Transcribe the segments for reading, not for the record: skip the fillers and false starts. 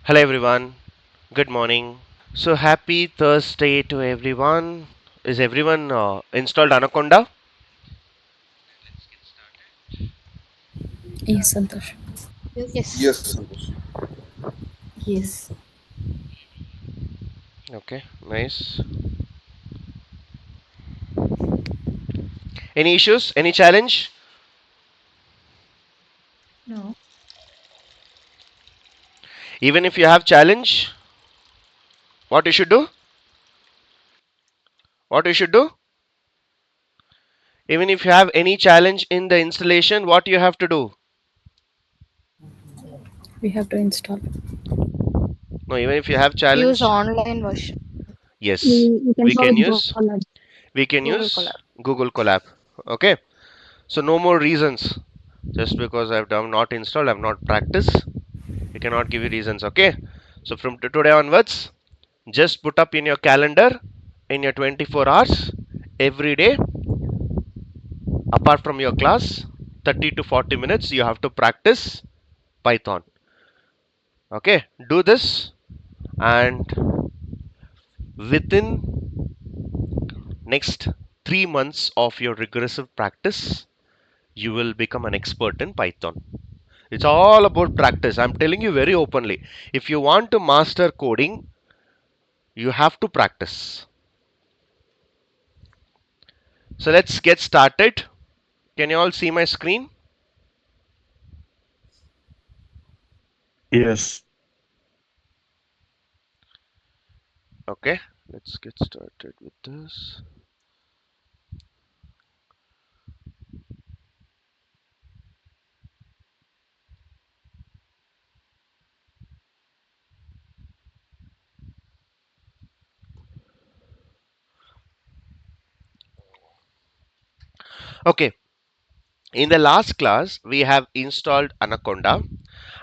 Hello everyone, good morning. So happy Thursday to everyone. Is everyone installed Anaconda? Yes, Santosh. Yes. Yes, Santosh. Yes. Okay, nice. Any issues? Any challenge? No. Even if you have challenge, what you should do? What you should do? Even if you have any challenge in the installation, what you have to do? We have to install. No, even if you have Use challenge, online version. yes, We can we solve can it use online. we can Google use Colab. Google Colab. Okay, so no more reasons. Just because I've done not installed, I've not practiced. You cannot give you reasons. Okay, so from today onwards, just put up in your calendar in your 24 hours every day, apart from your class, 30 to 40 minutes you have to practice Python. Okay, do this, and within next 3 months of your regressive practice, you will become an expert in Python. It's all about practice. I'm telling you very openly. If you want to master coding, you have to practice. So let's get started. Can you all see my screen? Yes. Okay, let's get started with this. Okay, in the last class, we have installed Anaconda,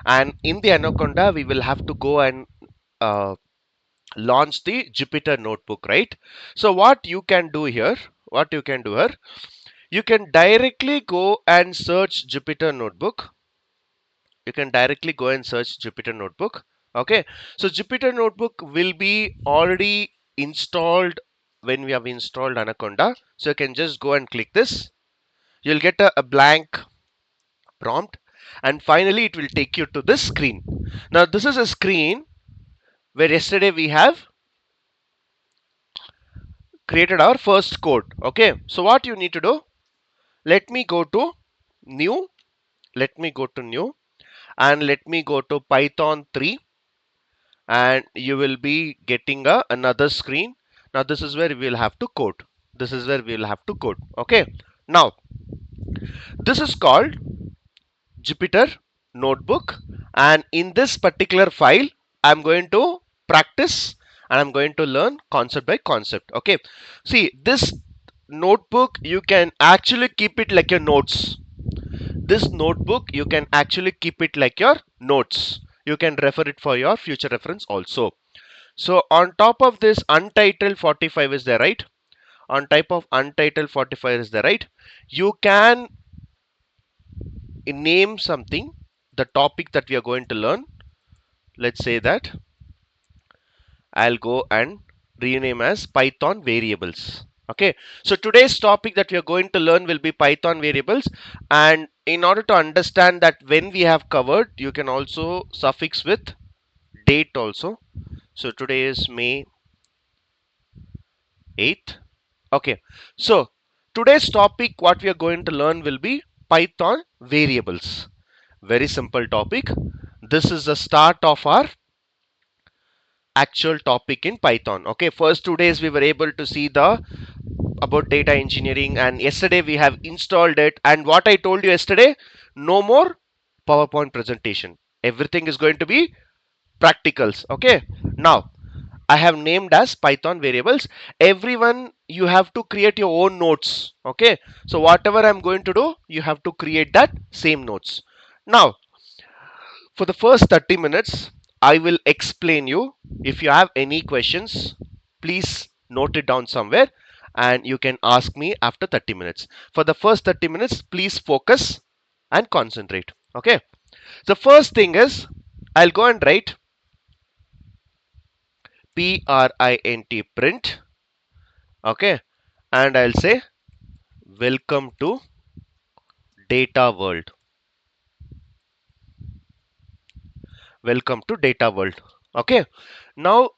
and in the Anaconda, we will have to go and uh, launch the Jupyter Notebook, right? So, what you can do here, you can directly go and search Jupyter Notebook. You can directly go and search Jupyter Notebook. Okay, so Jupyter Notebook will be already installed when we have installed Anaconda. So, you can just go and click this. You'll get a blank prompt, and finally it will take you to this screen. Now this is a screen where yesterday we have created our first code. Okay, so what you need to do, let me go to new, and let me go to Python 3, and you will be getting another screen. Now this is where we will have to code. Okay, now this is called Jupyter Notebook, and in this particular file I'm going to practice and I'm going to learn concept by concept. Okay, see, this notebook you can actually keep it like your notes. This notebook you can actually keep it like your notes. You can refer it for your future reference also. So on top of this, untitled 45 is there, right? On type of untitled 45 is there, right? You can name something, the topic that we are going to learn. Let's say that I'll go and rename as Python variables. Okay, so today's topic that we are going to learn will be Python variables, and in order to understand that when we have covered, you can also suffix with date also. So today is May 8th. Okay, so today's topic what we are going to learn will be Python variables. Very simple topic. This is the start of our actual topic in Python. Okay, first 2 days we were able to see the about data engineering, and yesterday we have installed it, and what I told you yesterday, no more PowerPoint presentation. Everything is going to be practicals. Okay, now I have named as Python variables. Everyone, you have to create your own notes. Okay, so whatever I'm going to do, you have to create that same notes. Now for the first 30 minutes, I will explain you. If you have any questions, please note it down somewhere and you can ask me after 30 minutes. For the first 30 minutes, please focus and concentrate. Okay. The first thing is, I'll go and write print, okay, and I'll say welcome to data world. Welcome to data world. Okay. Now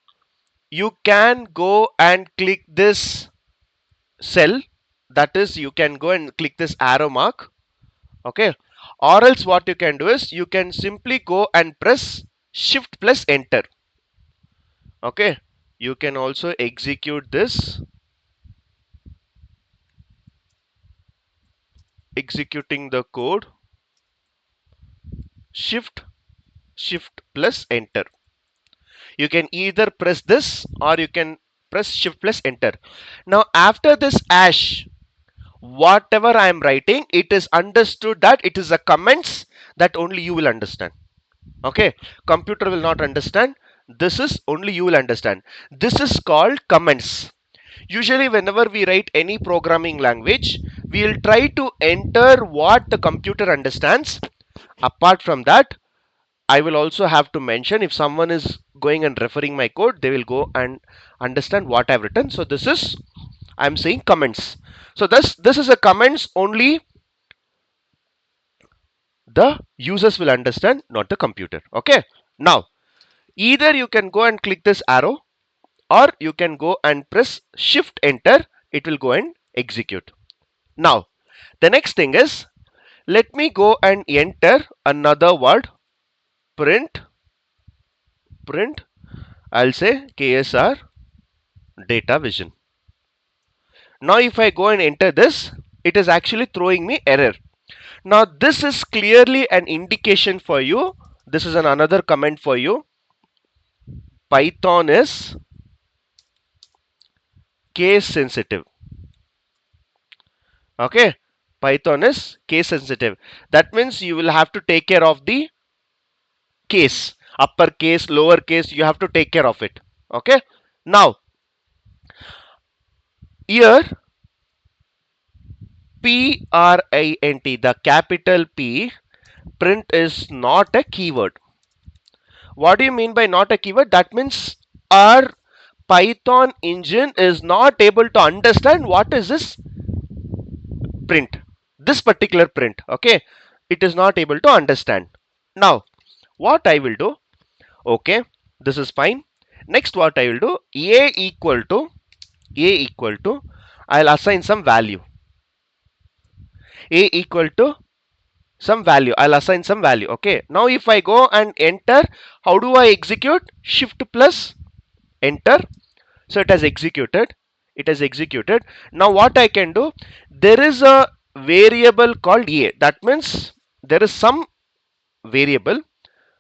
you can go and click this cell. That is, you can go and click this arrow mark. Okay. Or else what you can do is you can simply go and press shift plus enter. Okay. You can also execute this. Executing the code, shift plus enter. You can either press this or you can press shift plus enter. Now after this hash, whatever I am writing, it is understood that it is a comments that only you will understand. Okay, computer will not understand. This is only you will understand. This is called comments. Usually whenever we write any programming language, we will try to enter what the computer understands. Apart from that, I will also have to mention, if someone is going and referring my code, they will go and understand what I've written. So this is, I'm saying comments. So this is a comments only the users will understand, not the computer. Okay. Now either you can go and click this arrow or you can go and press shift enter. It will go and execute. Now the next thing is, let me go and enter another word, print. I'll say KSR data vision. Now if I go and enter this, it is actually throwing me error. Now this is clearly an indication for you. This is another comment for you. Python is case sensitive. Okay, Python is case sensitive. That means you will have to take care of the case, uppercase, lowercase, you have to take care of it. Okay. Now here print, the capital P, print is not a keyword. What do you mean by not a keyword? That means our Python engine is not able to understand what is this print, this particular print. Okay, it is not able to understand. Now what I will do, okay, this is fine. Next what I will do, a equal to, I'll assign some value, a equal to some value, I'll assign some value. Okay, now if I go and enter, how do I execute? Shift plus enter. So it has executed, it has executed. Now what I can do, there is a variable called a, that means there is some variable.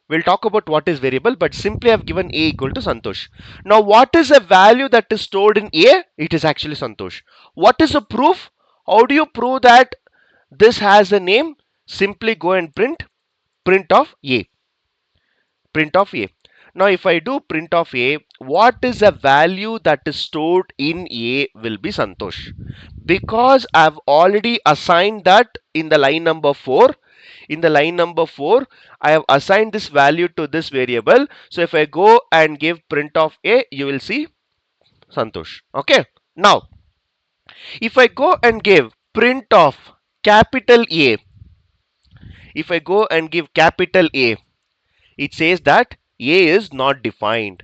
We'll talk about what is variable, but simply I've given a equal to Santosh. Now what is a value that is stored in a? It is actually Santosh. What is a proof? How do you prove that this has a name? Simply go and print of a, print of a. Now if I do print of a, what is a value that is stored in a will be Santosh, because I've already assigned that in the line number 4. In the line number 4, I have assigned this value to this variable. So if I go and give print of a, you will see Santosh. Okay. Now if I go and give print of capital A, if I go and give capital A, it says that A is not defined.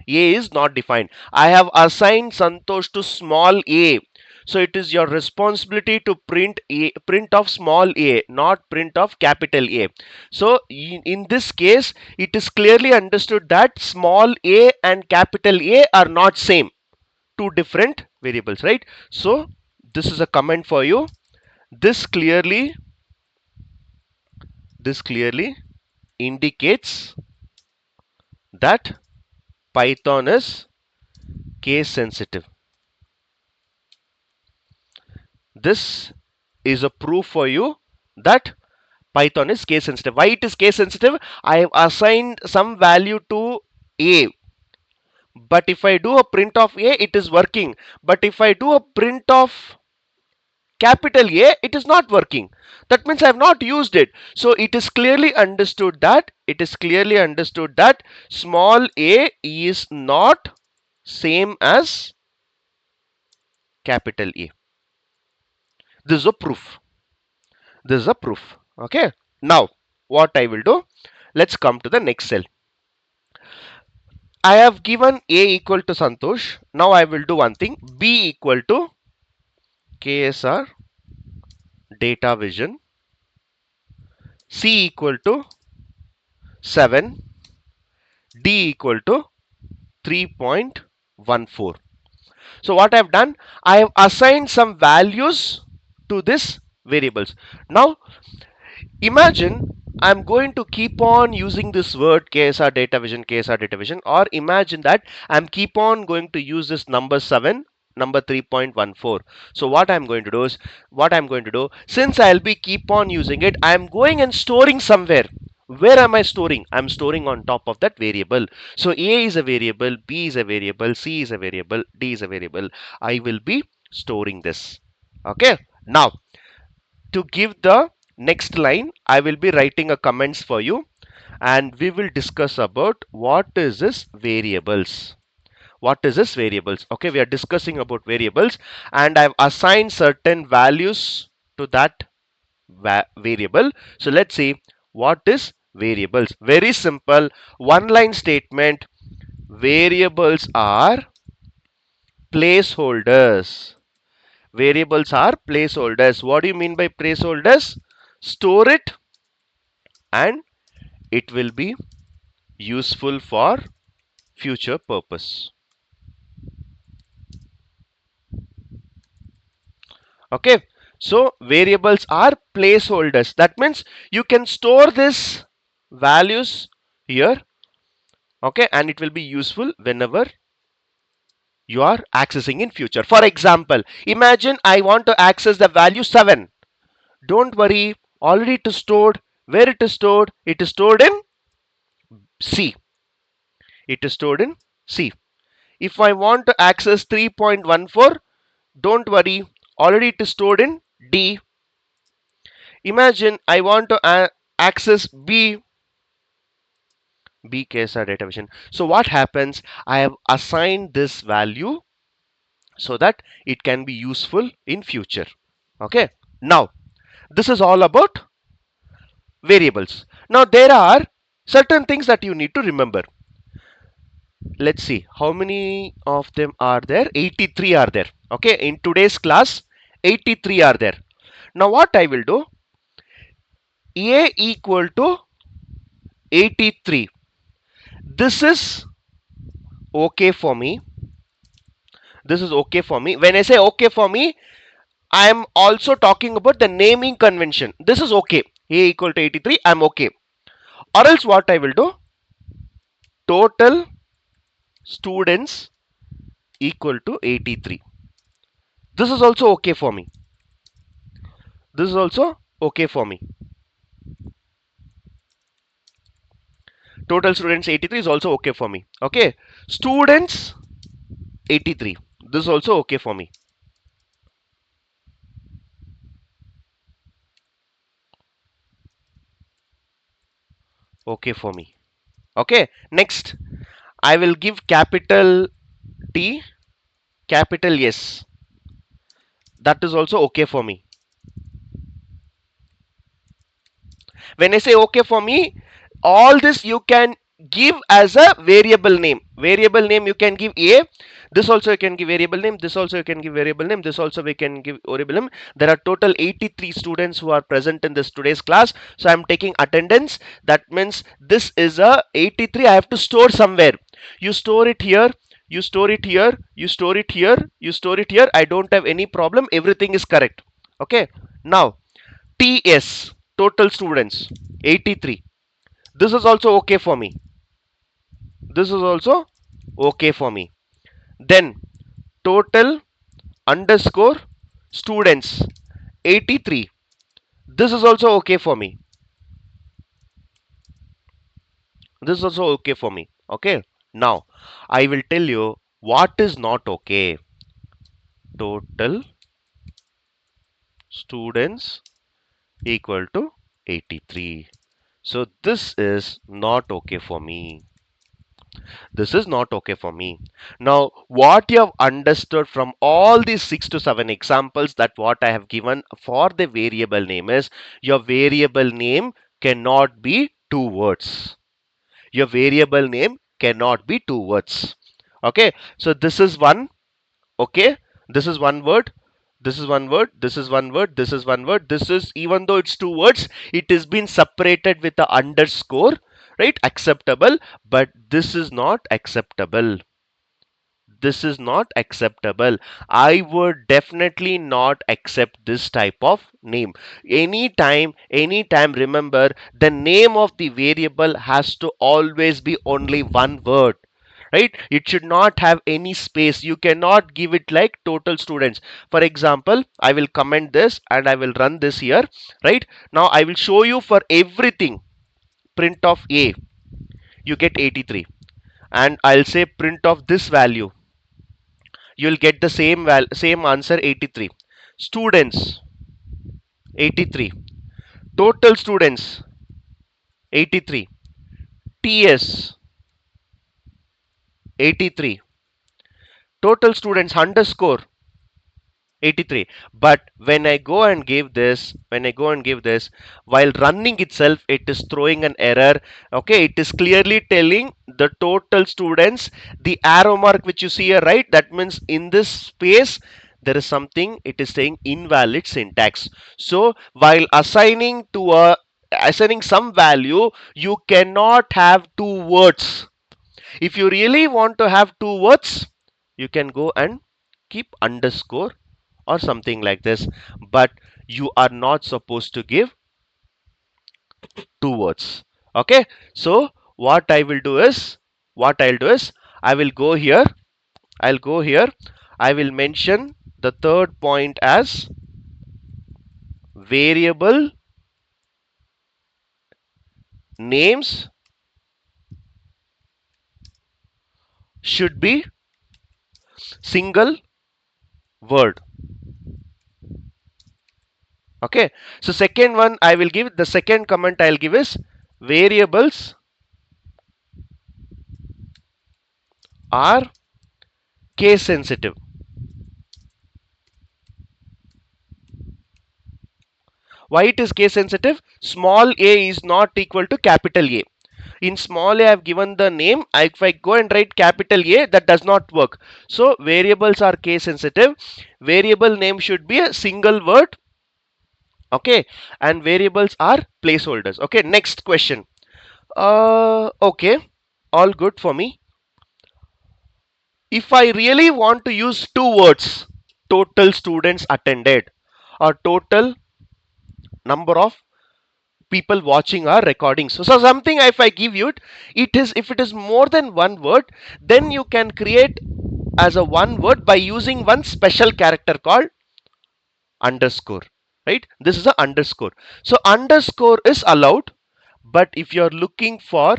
A is not defined. I have assigned Santosh to small a. So it is your responsibility to print a, print of small a, not print of capital A. So in this case, it is clearly understood that small a and capital A are not same, two different variables, right? So this is a comment for you. This clearly indicates that Python is case sensitive. This is a proof for you that Python is case sensitive. Why it is case sensitive? I have assigned some value to a, but if I do a print of a, it is working. But if I do a print of capital A, it is not working. That means I have not used it. So it is clearly understood that small a is not same as capital A. This is a proof. This is a proof. Okay. Now, what I will do, let's come to the next cell. I have given A equal to Santosh. Now I will do one thing. B equal to KSR data vision. C equal to 7. D equal to 3.14. So what I have done, I have assigned some values to this variables. Now imagine I'm going to keep on using this word KSR data vision, KSR data vision, or imagine that I'm keep on going to use this number 7, number 3.14. So what I'm going to do is, since I'll be keep on using it, I'm going and storing somewhere. Where am I storing? I'm storing on top of that variable. So A is a variable, B is a variable, C is a variable, D is a variable. I will be storing this. Okay. Now to give the next line, I will be writing a comments for you, and we will discuss about what is this variables. What is this variables? Okay, we are discussing about variables, and I've assigned certain values to that variable. So let's see what is variables. Very simple, one line statement. Variables are placeholders. Variables are placeholders. What do you mean by placeholders? Store it and it will be useful for future purpose. Okay, so variables are placeholders. That means you can store this values here, okay, and it will be useful whenever you are accessing in future. For example, imagine I want to access the value 7. Don't worry, already it is stored. Where it is stored? It is stored in C. It is stored in C. If I want to access 3.14, don't worry, already it is stored in D. Imagine I want to access B case data vision. So what happens? I have assigned this value so that it can be useful in future. Okay. Now this is all about variables. Now there are certain things that you need to remember. Let's see how many of them are there. 83 are there. Okay, in today's class 83 are there. Now what I will do, A equal to 83, this is okay for me. This is okay for me. When I say okay for me, I am also talking about the naming convention. This is okay. A equal to 83, I'm okay. Or else what I will do, total students equal to 83. This is also okay for me. This is also okay for me. Total students 83 is also okay for me. Okay, students 83, this is also okay for me. Okay for me. Okay, next I will give capital T, capital S, that is also okay for me. When I say okay for me, all this you can give as a variable name. Variable name you can give A. This also you can give variable name. This also you can give variable name. This also we can give variable name. There are total 83 students who are present in this today's class. So I am taking attendance. That means this is a 83. I have to store somewhere. You store it here. You store it here. You store it here. You store it here. I don't have any problem. Everything is correct. Okay. Now TS, total students 83. This is also okay for me. This is also okay for me. Then total underscore students 83. This is also okay for me. This is also okay for me. Okay. Now I will tell you what is not okay. Total students equal to 83. So this is not okay for me. This is not okay for me. Now, what you have understood from all these 6 to 7 examples that what I have given for the variable name is your variable name cannot be two words. Your variable name cannot be two words. Okay, so this is one. Okay, this is one word. This is one word. This is one word. This is one word. This is, even though it's two words, it is been separated with the underscore, right? Acceptable, but this is not acceptable. This is not acceptable. I would definitely not accept this type of name. Anytime, remember the name of the variable has to always be only one word, right? It should not have any space. You cannot give it like total students. For example, I will comment this and I will run this here, right? Now I will show you for everything. Print of a, you get 83, and I'll say print of this value, you'll get the same answer, 83. Students, 83. Total students, 83. TS, 83. Total students underscore, 83. But when I go and give this, while running itself, it is throwing an error. Okay, it is clearly telling the total students, the arrow mark which you see here, right? That means in this space there is something, it is saying invalid syntax. So while assigning some value, you cannot have two words. If you really want to have two words, you can go and keep underscore or something like this, but you are not supposed to give two words. Okay, so what I'll do is I will go here, I'll go here, I will mention the third point as variable names should be single word. Okay, so second one I will give, the second comment I'll give is variables are case sensitive. Why it is case sensitive? Small a is not equal to capital A. In small a I have given the name. If I go and write capital A, that does not work. So variables are case sensitive. Variable name should be a single word. Okay, and variables are placeholders. Okay, next question. Okay, all good for me. If I really want to use two words, total students attended or total number of people watching our recordings. So something, if I give you it, if it is more than one word, then you can create as a one word by using one special character called underscore, right? This is a underscore. So underscore is allowed, but if you're looking for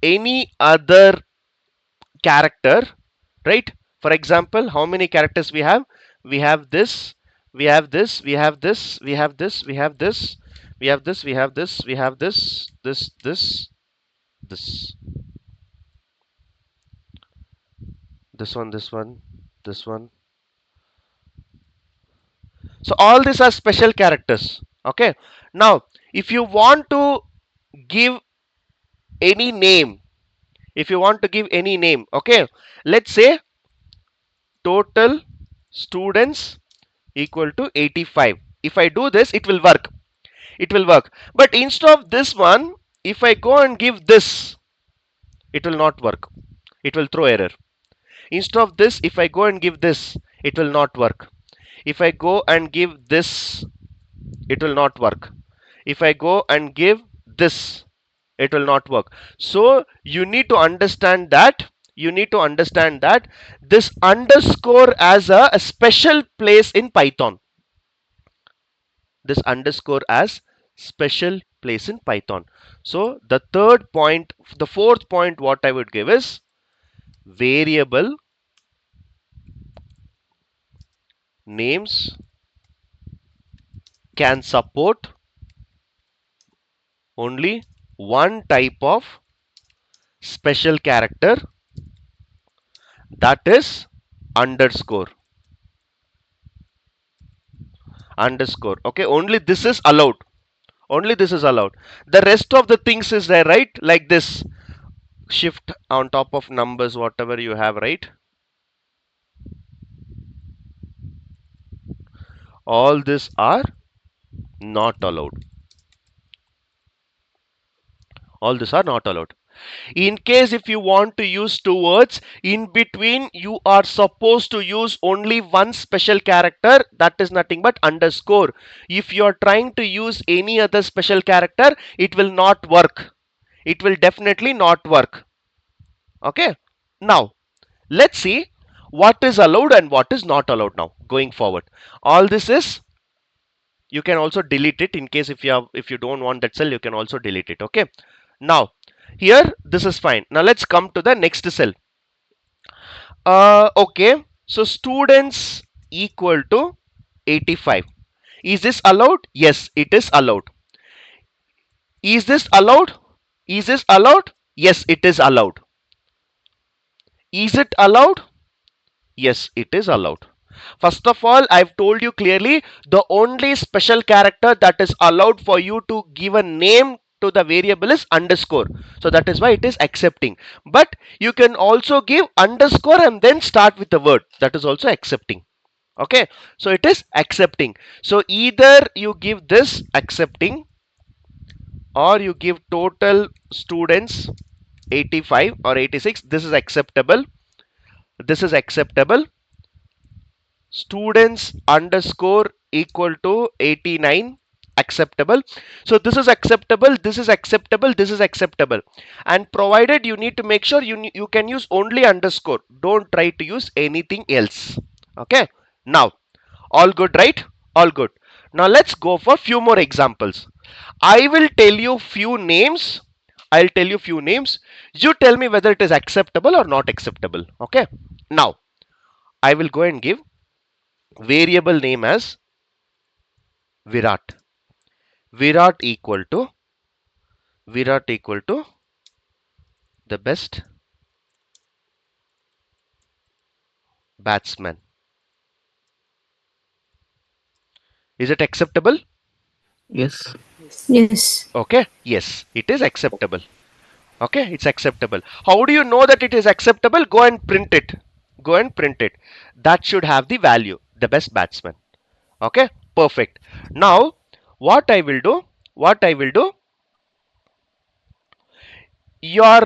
any other character, right? For example, how many characters we have? We have this, we have this, we have this, we have this, we have this, we have this, we have this, we have this, this one. So all these are special characters. Okay. Now, if you want to give any name, if you want to give any name, okay, let's say total students equal to 85. If I do this, it will work. It will work. But instead of this one, if I go and give this, it will not work. It will throw error. Instead of this, if I go and give this, it will not work. If I go and give this, it will not work. If I go and give this, it will not work. So you need to understand that this underscore as a special place in Python. This underscore as special place in Python. So the fourth point what I would give is variable names can support only one type of special character that is underscore. Underscore. Okay, only this is allowed. Only this is allowed. The rest of the things is there, right? Like this shift on top of numbers, whatever you have, right? All these are not allowed. All these are not allowed. In case if you want to use two words, in between you are supposed to use only one special character, that is nothing but underscore. If you are trying to use any other special character, it will not work. It will definitely not work. Okay. Now let's see what is allowed and what is not allowed now going forward. All this is, you can also delete it in case if you have, if you don't want that cell, you can also delete it. Okay. Now here this is fine. Now let's come to the next cell. Okay, so students equal to 85. Is this allowed? Yes, it is allowed. Is this allowed? Is this allowed? Yes, it is allowed. Is it allowed? Yes, it is allowed. First of all, I've told you clearly the only special character that is allowed for you to give a name to the variable is underscore. So that is why it is accepting. But you can also give underscore and then start with the word. That is also accepting. Okay, so it is accepting. So either you give this accepting or you give total students 85 or 86. This is acceptable. This is acceptable. Students underscore equal to 89, acceptable. So this is acceptable, this is acceptable, this is acceptable, and provided you need to make sure you can use only underscore, don't try to use anything else. Okay, now all good, right? All good. Now let's go for few more examples. I will tell you few names. I'll tell you few names. You tell me whether it is acceptable or not acceptable. Okay. Now I will go and give variable name as Virat. Virat equal to Virat equal to the best batsman. Is it acceptable? Yes. Yes. Okay. Yes, it is acceptable. Okay, it's acceptable. How do you know that it is acceptable? Go and print it. Go and print it. That should have the value, the best batsman. Okay, perfect. Now, what I will do? What I will do? Your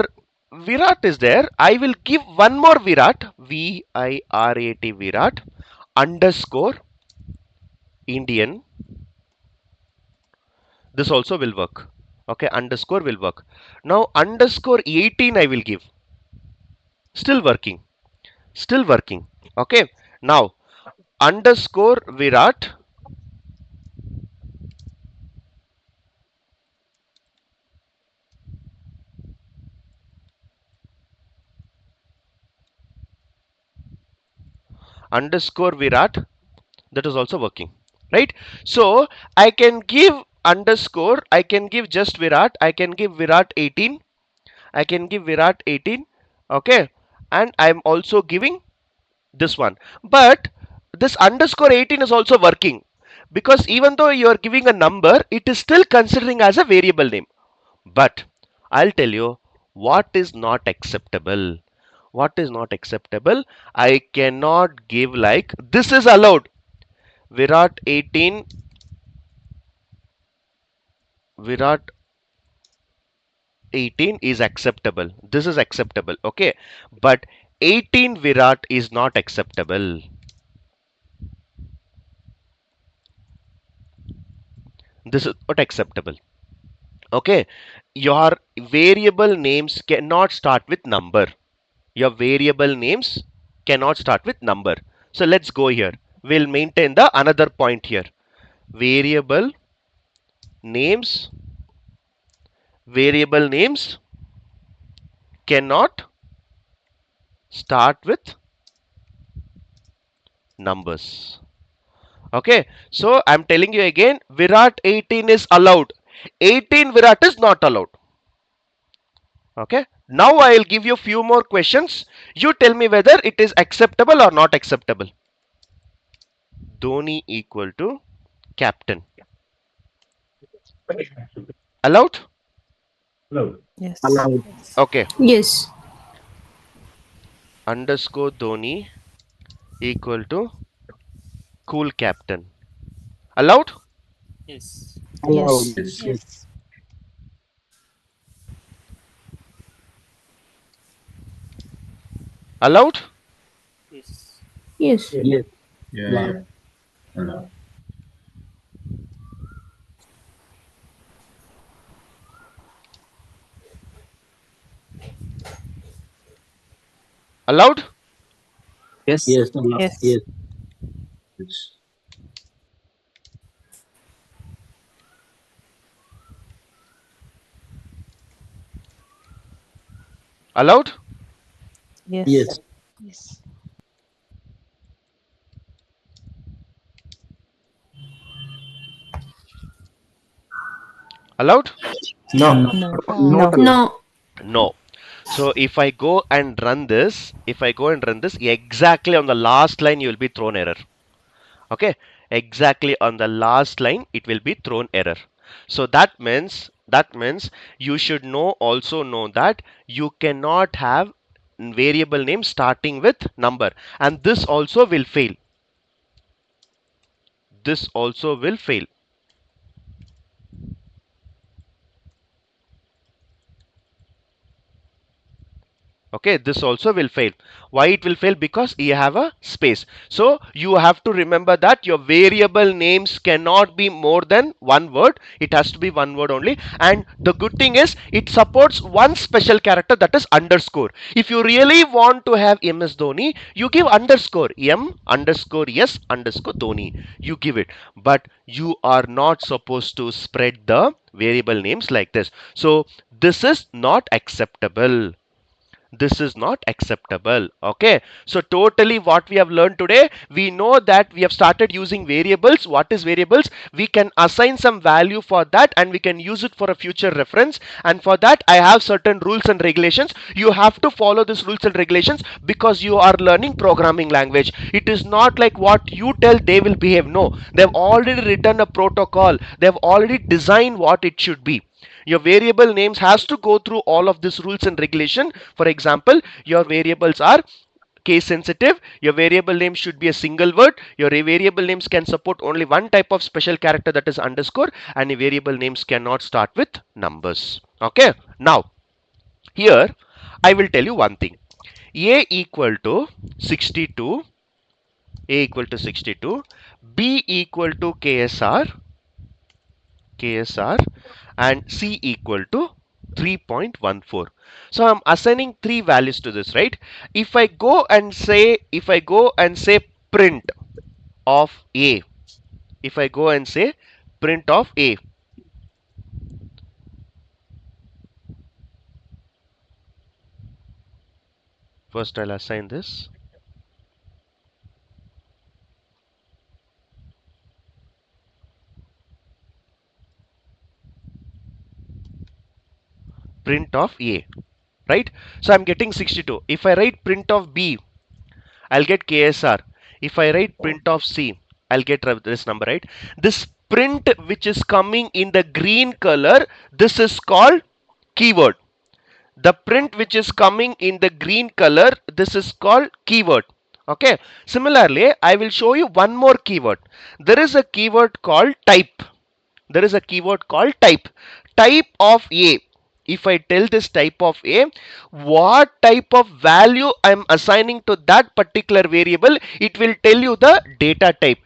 Virat is there. I will give one more Virat. Virat Virat underscore Indian. This also will work. Okay, underscore will work. Now underscore 18 I will give. Still working. Still working. Okay. Now underscore Virat underscore Virat, that is also working, right? So I can give underscore, I can give just Virat, I can give Virat 18, I can give Virat 18. Okay, and I'm also giving this one, but this underscore 18 is also working, because even though you are giving a number, it is still considering as a variable name. But I'll tell you what is not acceptable. What is not acceptable? I cannot give like this is allowed. Virat 18, Virat 18 is acceptable. This is acceptable. Okay, but 18 Virat is not acceptable. This is not acceptable. Okay, your variable names cannot start with number. Your variable names cannot start with number. So let's go here. We'll maintain the another point here. Variable names, variable names cannot start with numbers. Okay, so I'm telling you again, Virat 18 is allowed. 18 Virat is not allowed. Okay, Now I'll give you few more questions. You tell me whether it is acceptable or not acceptable. Dhoni equal to captain. Allowed? Yes. Okay. Yes. Underscore Dhoni equal to cool captain. Allowed? Yes. Yes. Yes. Allowed? Yes. Yes. Yeah. Allowed? Yes. Yes. Allowed? Yes. Yes. Allowed? No. No. No. So if I go and run this, exactly on the last line you will be thrown error. Okay, exactly on the last line it will be thrown error. So that means you should also know that you cannot have variable name starting with number, and this also will fail. This also will fail. Okay, this also will fail. Why it will fail? Because you have a space. So you have to remember that your variable names cannot be more than one word. It has to be one word only. And the good thing is it supports one special character, that is underscore. If you really want to have MS Dhoni, you give underscore M underscore S underscore Dhoni. You give it. But you are not supposed to spread the variable names like this. So this is not acceptable. This is not acceptable. Okay, so totally what we have learned today, we know that we have started using variables. What is variables? We can assign some value for that and we can use it for a future reference, and for that I have certain rules and regulations. You have to follow these rules and regulations because you are learning programming language. It is not like what you tell they will behave. No, they've already written a protocol, they've already designed what it should be. Your variable names has to go through all of these rules and regulation. For example, your variables are case sensitive, your variable name should be a single word, your variable names can support only one type of special character, that is underscore, and your variable names cannot start with numbers. Okay, now here I will tell you one thing. A equal to 62, a equal to 62, B equal to KSR, and C equal to 3.14. So I'm assigning three values to this, right? If I go and say print of A, if I go and say print of A, first I'll assign this print of A, right? So I'm getting 62. If I write print of B, I'll get KSR. If I write print of C, I'll get this number, right? This print which is coming in the green color, this is called keyword. The print which is coming in the green color, this is called keyword. Okay, similarly I will show you one more keyword. There is a keyword called type. There is a keyword called type of A. If I tell this type of A, what type of value I am assigning to that particular variable, it will tell you the data type.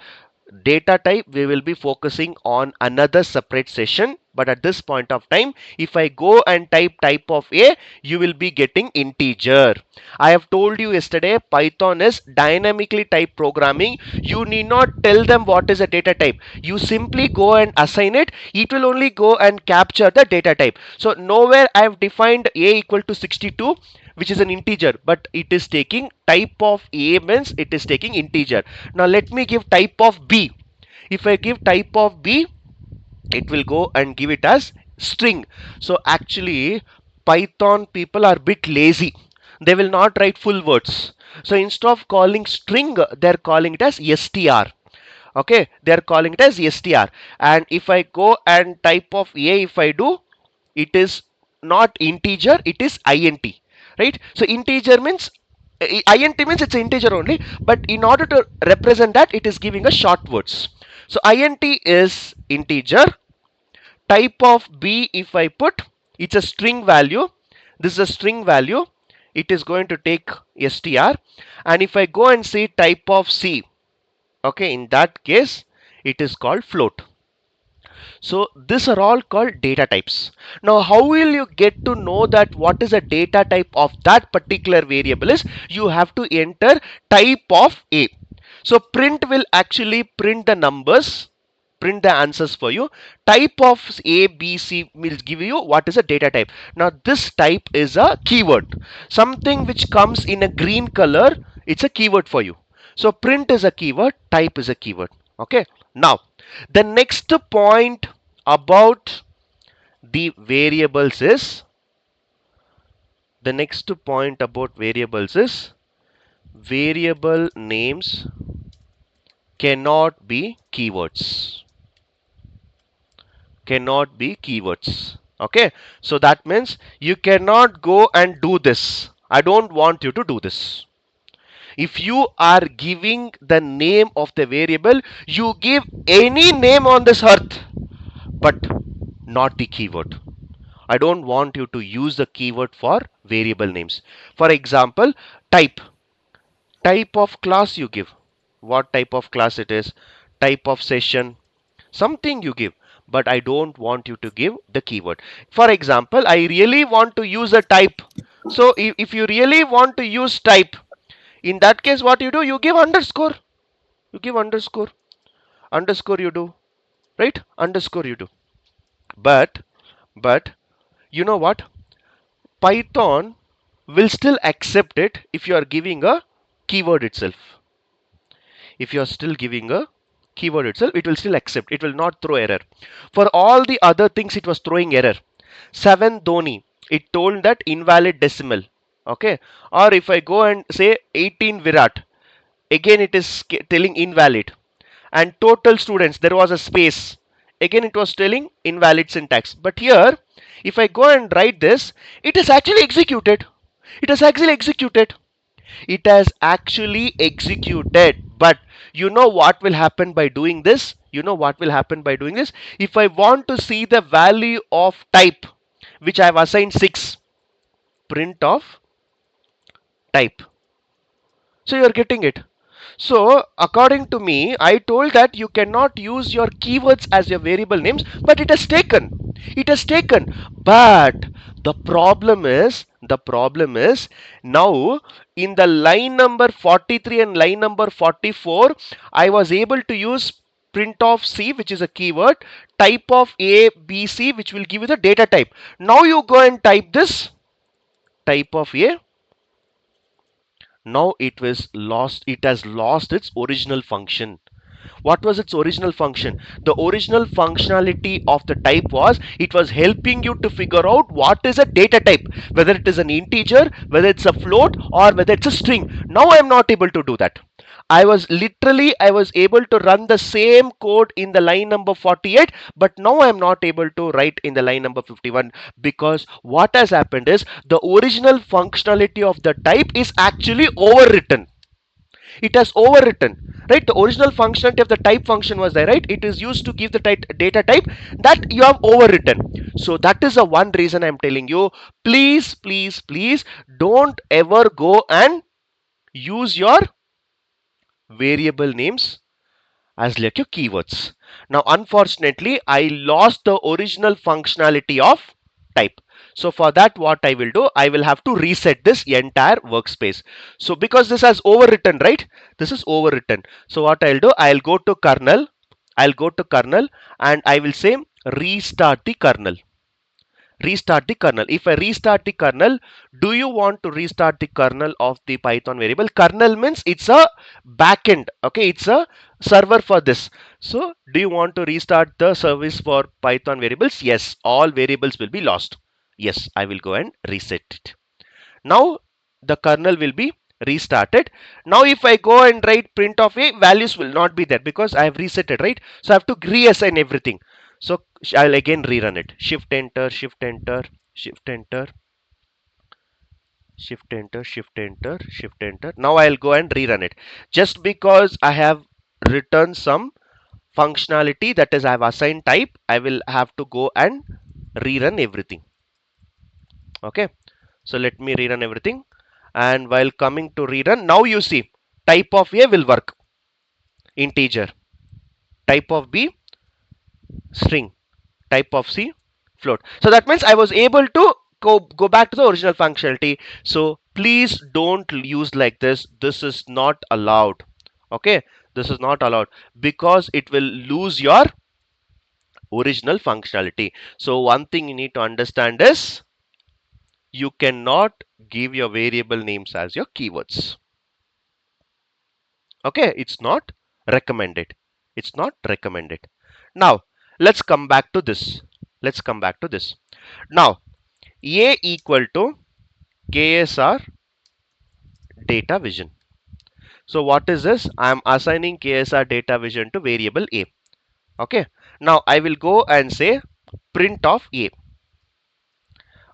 Data type we will be focusing on another separate session, but at this point of time, if I go and type of A, you will be getting integer. I have told you yesterday, Python is dynamically type programming. You need not tell them what is a data type. You simply go and assign it. It will only go and capture the data type. So nowhere I have defined A equal to 62, which is an integer, but it is taking type of A means it is taking integer. Now let me give type of B. If I give type of B, it will go and give it as string. So actually Python people are a bit lazy. They will not write full words. So instead of calling string, they're calling it as str. Okay, they're calling it as str. And if I go and type of a, if I do, it is not integer, it is int, right? So integer means int means it's integer only, but in order to represent that, it is giving a short words. So int is integer. Type of b, if I put, it's a string value. This is a string value. It is going to take str. And if I go and say type of c, okay, in that case it is called float. So these are all called data types. Now how will you get to know that what is a data type of that particular variable is? You have to enter type of a. So print will actually print the numbers, print the answers for you. Type of a, b, c will give you what is a data type. Now this type is a keyword. Something which comes in a green color, it's a keyword for you. So print is a keyword, type is a keyword. Okay. Now the next point about the variables is the next point about variables is variable names cannot be keywords. Cannot be keywords. Okay, so that means you cannot go and do this. I don't want you to do this. If you are giving the name of the variable, you give any name on this earth, but not the keyword. I don't want you to use the keyword for variable names. For example, type. Type of class you give. What type of class it is, type of session, something you give, but I don't want you to give the keyword. For example, I really want to use a type. So if you really want to use type, in that case, what you do, you give underscore. You give underscore. Underscore you do, right? Underscore you do. But, but, you know what? Python will still accept it if you are giving a keyword itself. If you are still giving a keyword itself, it will still accept. It will not throw error. For all the other things, it was throwing error. 7 Dhoni, it told that invalid decimal. Okay. Or if I go and say 18 Virat, again it is telling invalid. And total students, there was a space. Again it was telling invalid syntax. But here, if I go and write this, it is actually executed. It is actually executed. It has actually executed. But you know what will happen by doing this? You know what will happen by doing this? If I want to see the value of type, which I have assigned 6, print of type. So you're getting it. So according to me, I told that you cannot use your keywords as your variable names, but it has taken. It has taken. But the problem is now in the line number 43 and line number 44, I was able to use print of C, which is a keyword, type of A, B, C, which will give you the data type. Now you go and type this type of A. Now it has lost its original function. What was its original function? The original functionality of the type was it was helping you to figure out what is a data type, whether it is an integer, whether it's a float, or whether it's a string. Now I am not able to do that. I was able to run the same code in the line number 48, but now I am not able to write in the line number 51, because what has happened is the original functionality of the type is actually overwritten. It has overwritten, right? The original functionality of the type function was there, right? It is used to give the data type, that you have overwritten. So that is the one reason I'm telling you, please, please, please don't ever go and use your variable names as like your keywords. Now, unfortunately, I lost the original functionality of type. So for that, what I will do, I will have to reset this entire workspace. So because this has overwritten, right? This is overwritten. So what I'll do, I'll go to kernel. I'll go to kernel and I will say restart the kernel. Restart the kernel. If I restart the kernel, do you want to restart the kernel of the Python variable? Kernel means it's a backend. Okay, it's a server for this. So do you want to restart the service for Python variables? Yes, all variables will be lost. Yes, I will go and reset it. Now the kernel will be restarted. Now if I go and write print of a, values will not be there because I have reset it, right? So I have to reassign everything. So I'll again rerun it. Shift enter, shift enter, shift enter, shift enter, shift enter, shift enter. Now I'll go and rerun it. Just because I have returned some functionality, that is I have assigned type, I will have to go and rerun everything. Okay, so let me rerun everything. And while coming to rerun, now you see type of A will work, integer, type of B string, type of C float. So that means I was able to go back to the original functionality. So please don't use like this. This is not allowed. Okay, this is not allowed because it will lose your original functionality. So one thing you need to understand is you cannot give your variable names as your keywords. Okay, it's not recommended. It's not recommended. Now let's come back to this. Let's come back to this. Now A equal to KSR data vision. So what is this? I am assigning KSR data vision to variable A. Okay. Now I will go and say print of A.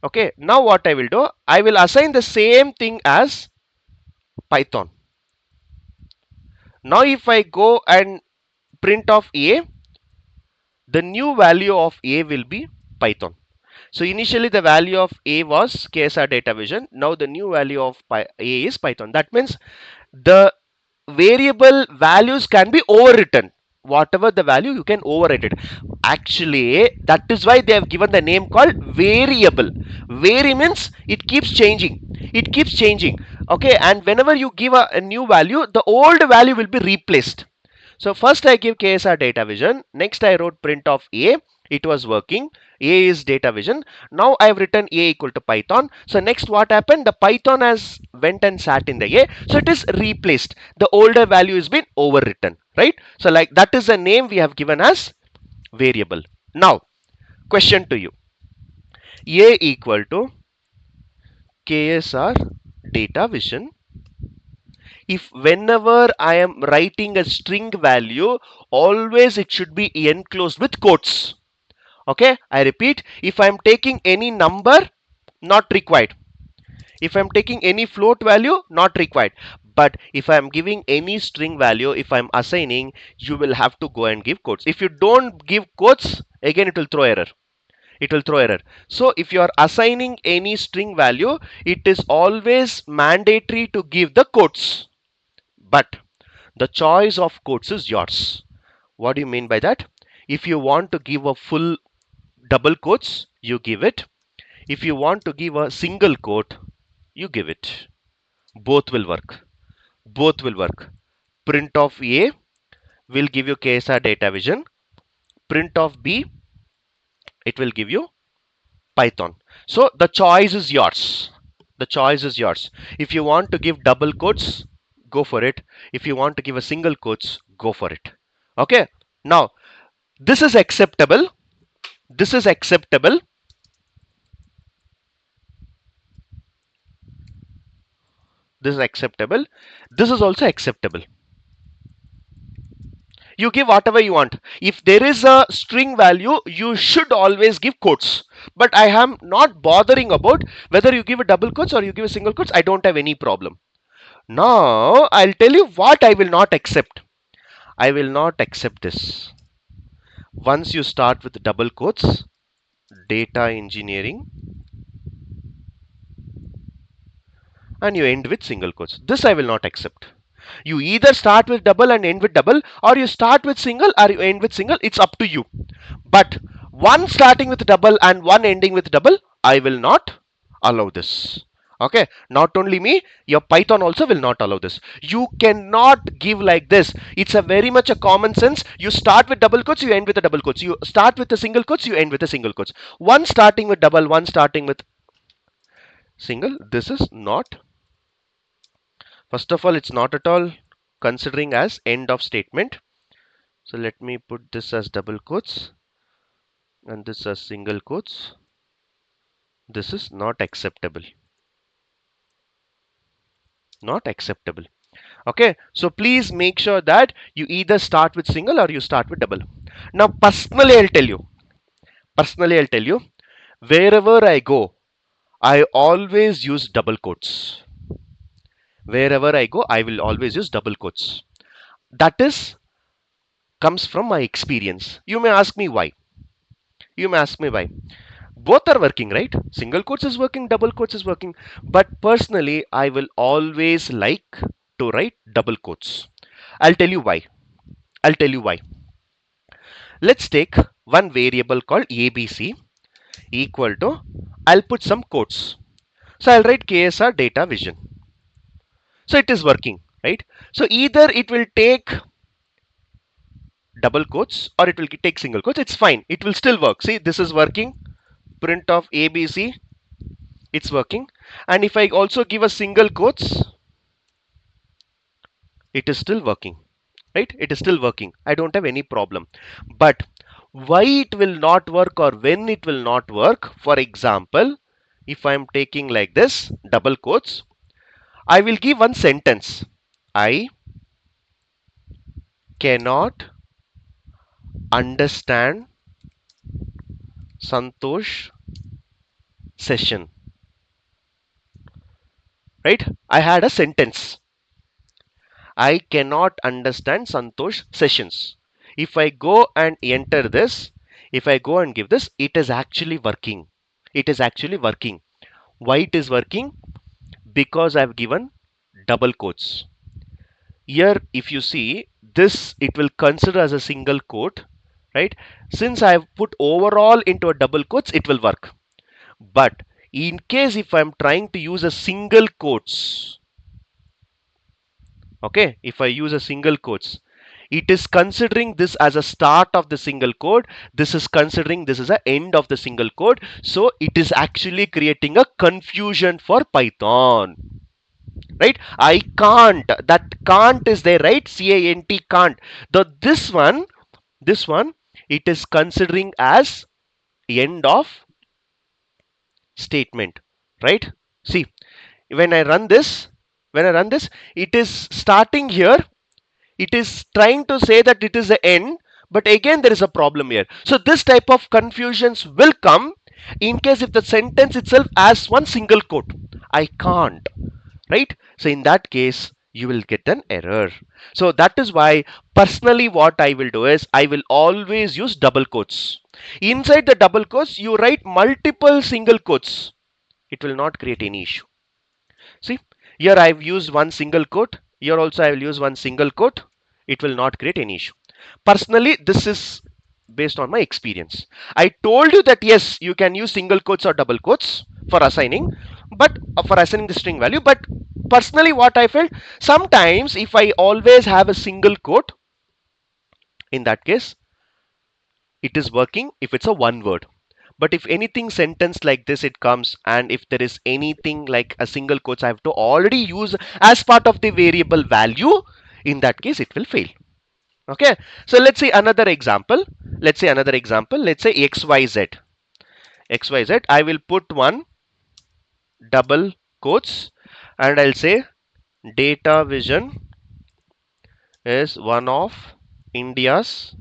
Okay. Now what I will do? I will assign the same thing as Python. Now if I go and print of A, the new value of A will be Python. So initially the value of A was KSR data vision. Now the new value of A is Python. That means the variable values can be overwritten. Whatever the value, you can overwrite it. Actually, that is why they have given the name called variable. Vary means it keeps changing. It keeps changing. Okay, and whenever you give a new value, the old value will be replaced. So first I give KSR data vision. Next I wrote print of A. It was working. A is data vision. Now I have written A equal to Python. So next what happened? The Python has went and sat in the A. So it is replaced. The older value has been overwritten, right? So like that is the name we have given as variable. Now question to you. A equal to KSR data vision. If whenever I am writing a string value, always it should be enclosed with quotes. Okay, I repeat, if I am taking any number, not required. If I am taking any float value, not required. But if I am giving any string value, if I am assigning, you will have to go and give quotes. If you don't give quotes, again it will throw error. It will throw error. So if you are assigning any string value, it is always mandatory to give the quotes. But the choice of quotes is yours. What do you mean by that? If you want to give a full double quotes, you give it. If you want to give a single quote, you give it. Both will work. Both will work. Print of A will give you KSR data vision. Print of B, it will give you Python. So the choice is yours. The choice is yours. If you want to give double quotes, go for it. If you want to give a single quotes, go for it. Okay. Now this is acceptable. This is acceptable. This is acceptable. This is also acceptable. You give whatever you want. If there is a string value, you should always give quotes. But I am not bothering about whether you give a double quotes or you give a single quotes. I don't have any problem. Now I'll tell you what I will not accept. I will not accept this. Once you start with double quotes, data engineering, and you end with single quotes. This I will not accept. You either start with double and end with double, or you start with single or you end with single. It's up to you. But one starting with double and one ending with double, I will not allow this. Okay, not only me, your Python also will not allow this. You cannot give like this. It's a very much a common sense. You start with double quotes, you end with a double quotes. You start with a single quotes, you end with a single quotes. One starting with double, one starting with single. This is not. First of all, it's not at all considering as end of statement. So let me put this as double quotes and this as single quotes. This is not acceptable. Not acceptable. Okay, so please make sure that you either start with single or you start with double. Now, personally, I'll tell you, wherever I go, I always use double quotes. Wherever I go, I will always use double quotes. That is comes from my experience. You may ask me why. You may ask me why. Both are working, right? Single quotes is working, double quotes is working. But personally, I will always like to write double quotes. I'll tell you why. I'll tell you why. Let's take one variable called ABC equal to, I'll put some quotes. So I'll write KSR data vision. So it is working, right? So either it will take double quotes or it will take single quotes. It's fine. It will still work. See, this is working. Print of ABC. It's working. And if I also give a single quotes, it is still working, right? It is still working. I don't have any problem. But why it will not work or when it will not work, for example, if I'm taking like this double quotes, I will give one sentence. I cannot understand Santosh session, right? I had a sentence. I cannot understand Santosh sessions. If I go and enter this, if I go and give this, it is actually working. It is actually working. Why it is working? Because I've given double quotes. Here, if you see this, it will consider as a single quote, right? Since I've put overall into a double quotes, it will work. But in case if I'm trying to use a single quotes, okay, if I use a single quotes, it is considering this as a start of the single quote. This is considering this is a end of the single quote. So it is actually creating a confusion for Python, right? I can't, that can't is there, right? C-A-N-T, can't. This one, it is considering as end of statement, right? See, when I run this, it is starting here. It is trying to say that it is the end, but again there is a problem here. So this type of confusions will come in case if the sentence itself has one single quote. I can't, right? So in that case, you will get an error. So that is why personally what I will do is I will always use double quotes. Inside the double quotes, you write multiple single quotes. It will not create any issue. See, here I've used one single quote. Here also I will use one single quote. It will not create any issue. Personally, this is based on my experience. I told you that yes, you can use single quotes or double quotes for assigning, but for assigning the string value. But personally, what I felt, sometimes if I always have a single quote, in that case, it is working if it's a one word. But if anything sentence like this it comes, and if there is anything like a single quotes I have to already use as part of the variable value, in that case it will fail. Okay, so let's say another example. Let's say xyz. I will put one double quotes and I'll say data vision is one of India's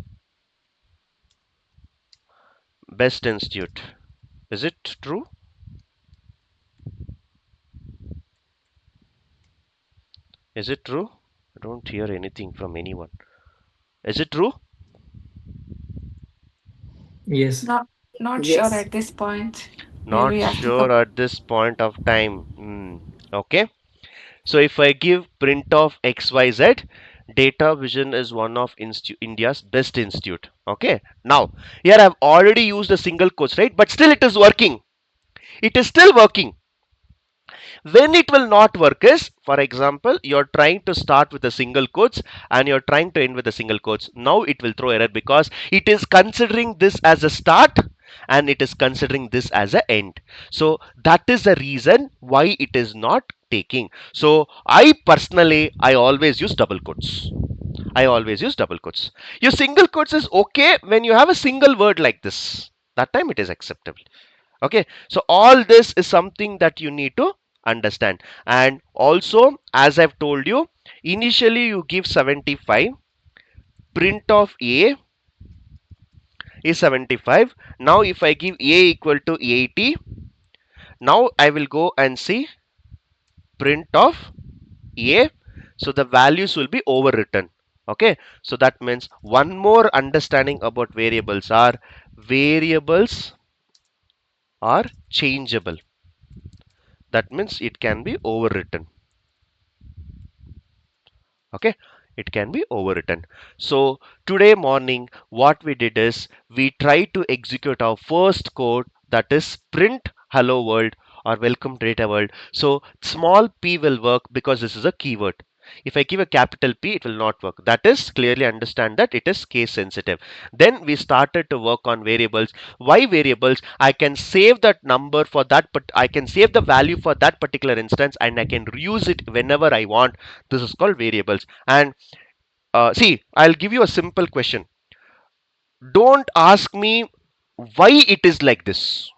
best institute. Is it true? Is it true? I don't hear anything from anyone. Is it true? Yes. Not sure at this point. Maybe Not after sure at this point of time. Okay. So if I give print of XYZ, data vision is one of India's best institute. Okay. Now, here I've already used a single quotes, right? But still it is working. It is still working. When it will not work is, for example, you're trying to start with a single quotes and you're trying to end with a single quotes. Now it will throw error because it is considering this as a start and it is considering this as an end. So that is the reason why it is not taking. So I personally, I always use double quotes. I always use double quotes. Your single quotes is okay when you have a single word like this. That time it is acceptable. Okay, so all this is something that you need to understand. And also, as I've told you, initially you give 75, print of a is 75. Now if I give a equal to 80, now I will go and see print of a, so the values will be overwritten. Okay, so that means one more understanding about variables are variables are changeable. That means it can be overwritten. Okay, it can be overwritten. So today morning what we did is we tried to execute our first code, that is print hello world or welcome data world. So small p will work because this is a keyword. If I give a capital P, it will not work. That is clearly understand that it is case sensitive. Then we started to work on variables. Why variables? I can save that number for that, but I can save the value for that particular instance and I can reuse it whenever I want. This is called variables. And see, I'll give you a simple question. Don't ask me why it is like this.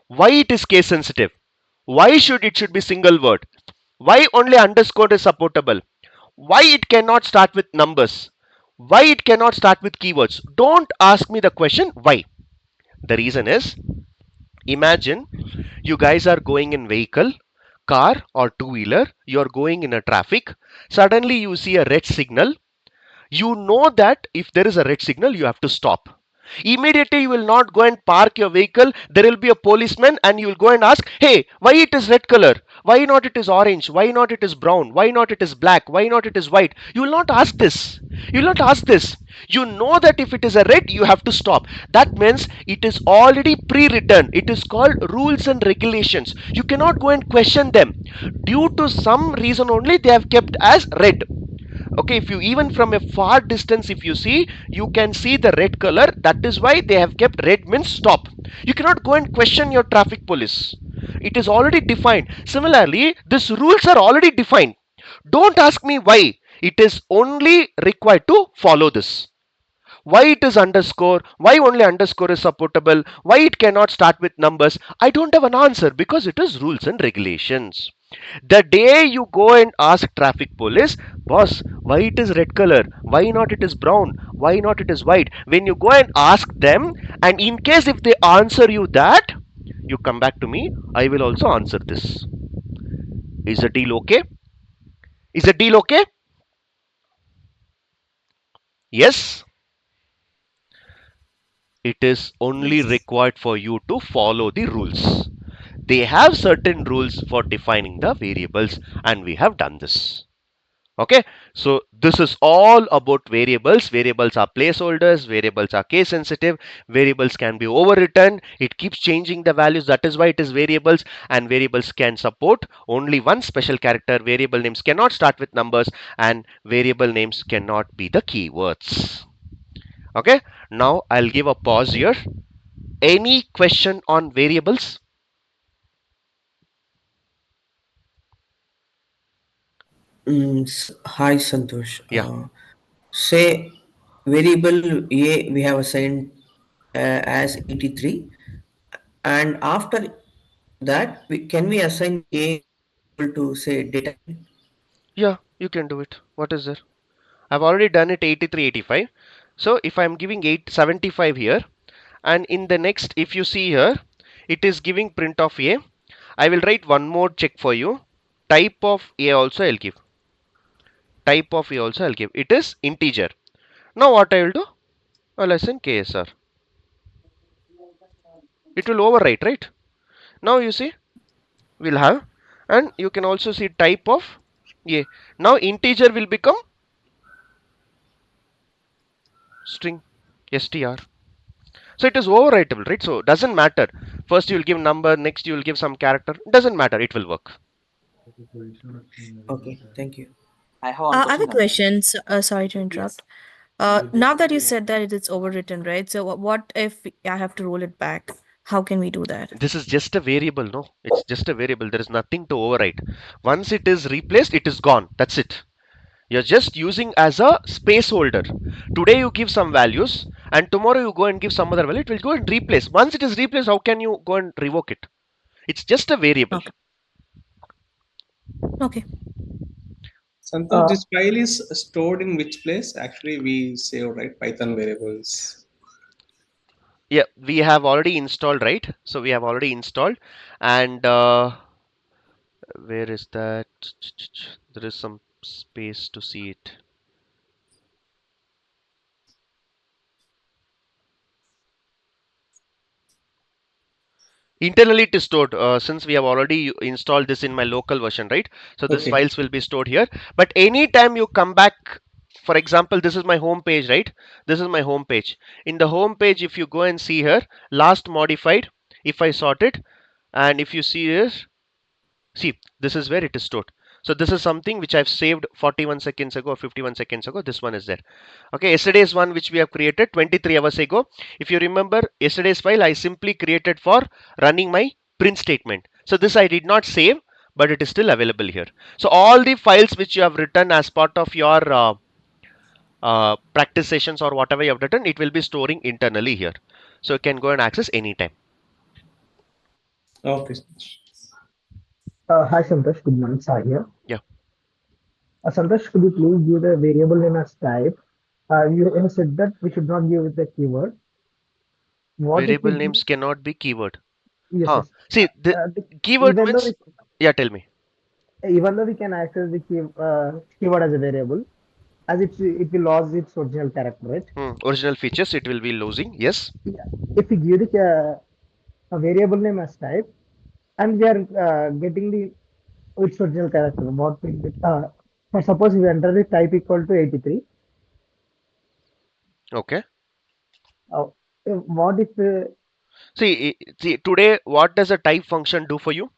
Why it is case sensitive? Why should be single word? Why only underscore is supportable? Why it cannot start with numbers? Why it cannot start with keywords? Don't ask me the question why. The reason is, imagine you guys are going in vehicle, car or two wheeler, you are going in a traffic, suddenly you see a red signal. You know that if there is a red signal, you have to stop. Immediately you will not go and park your vehicle. There will be a policeman and you will go and ask, hey, why it is red color? Why not it is orange? Why not it is brown? Why not it is black? Why not it is white? You will not ask this. You will not ask this. You know that if it is a red, you have to stop. That means it is already pre-written. It is called rules and regulations. You cannot go and question them. Due to some reason only, they have kept as red. Okay, if you even from a far distance, if you see, you can see the red color. That is why they have kept red means stop. You cannot go and question your traffic police. It is already defined. Similarly, these rules are already defined. Don't ask me why. It is only required to follow this. Why it is underscore? Why only underscore is supportable? Why it cannot start with numbers? I don't have an answer because it is rules and regulations. The day you go and ask traffic police, boss, why it is red color? Why not it is brown? Why not it is white? When you go and ask them, and in case if they answer you that, you come back to me, I will also answer this. Is the deal okay? Is the deal okay? Yes? It is only Yes. required for you to follow the rules. They have certain rules for defining the variables, and we have done this. Okay, so this is all about variables. Variables are placeholders, variables are case sensitive, variables can be overwritten, it keeps changing the values, that is why it is variables. And variables can support only one special character. Variable names cannot start with numbers, and variable names cannot be the keywords. Okay, now I'll give a pause here. Any question on variables? Hi, Santosh. Yeah, Say variable A we have assigned as 83, and after that can we assign A equal to say data? yeah, you can do it. What is there? I've already done it 83, 85. So if I'm giving 875 here, and in the next, if you see here, it is giving print of A. I will write one more check for you. Type of A also I'll give. Type of A also I'll give. It is integer. Now what I will do? I'll assign KSR. It will overwrite, right? Now you see, we'll have, and you can also see type of A. Now integer will become string str. So it is overwritable, right? So doesn't matter. First you will give number, next you will give some character. Doesn't matter. It will work. Okay, thank you. I have a question. Sorry to interrupt. Now that you said that it is overwritten, right? So what if I have to roll it back? How can we do that? This is just a variable, no? It's just a variable. There is nothing to overwrite. Once it is replaced, it is gone. That's it. You're just using as a space holder. Today you give some values and tomorrow you go and give some other value. It will go and replace. Once it is replaced, how can you go and revoke it? It's just a variable. Okay. Okay. Santosh, this file is stored in which place? Actually, we save, right, Python variables. Yeah, we have already installed, right? So we have already installed, and where is that? There is some space to see it. Internally it is stored, since we have already installed this in my local version, right? So this Okay. files will be stored here. But anytime you come back, for example, this is my home page, right? This is my home page. In the home page, if you go and see here, last modified, if I sort it, and if you see here, see, this is where it is stored. So this is something which I've saved 41 seconds ago or 51 seconds ago. This one is there. Okay, yesterday's one which we have created 23 hours ago. If you remember yesterday's file, I simply created for running my print statement. So this I did not save, but it is still available here. So all the files which you have written as part of your practice sessions or whatever you have written, it will be storing internally here. So you can go and access anytime. Okay. Hi Santosh, good morning. Sai here. Yeah. Santosh, could you please give the variable name as type? You have said that we should not give the keyword. What if we Variable give? names cannot be keyword. Yes, Huh. yes. See, the keyword Even though means, yeah, tell me. we can access the keyword as a variable, as it will lose its original character, right? Original features, it will be losing. Yes. Yeah. If we give the a variable name as type, and we are getting the its original character, what will be? For suppose we enter the type equal to 83. Okay. Uh, what if See, today, what does a type function do for you?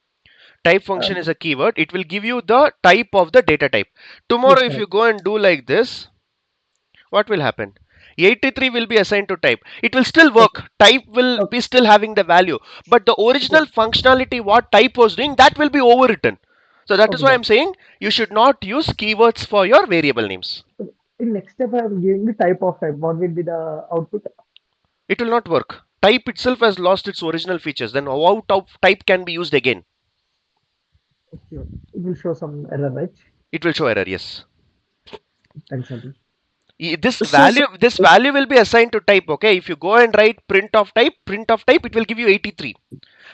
Type uh, function is a keyword. It will give you the type of the data type. Tomorrow, yes, if you correct. go and do like this, what will happen? 83 will be assigned to type. It will still Okay, work. Type will okay, be still having the value. But the okay, original functionality, what type was doing, that will be overwritten. So that is okay, why got I'm saying you should not use keywords for your variable names. it. In next step, I am giving the type of type. What will be the output? It will not work. Type itself has lost its original features. Then how type can be used again? Okay, okay. It will show some error, right? It will show error. Yes. Thanks, Santosh. This value will be assigned to type. Okay, if you go and write print of type, it will give you 83.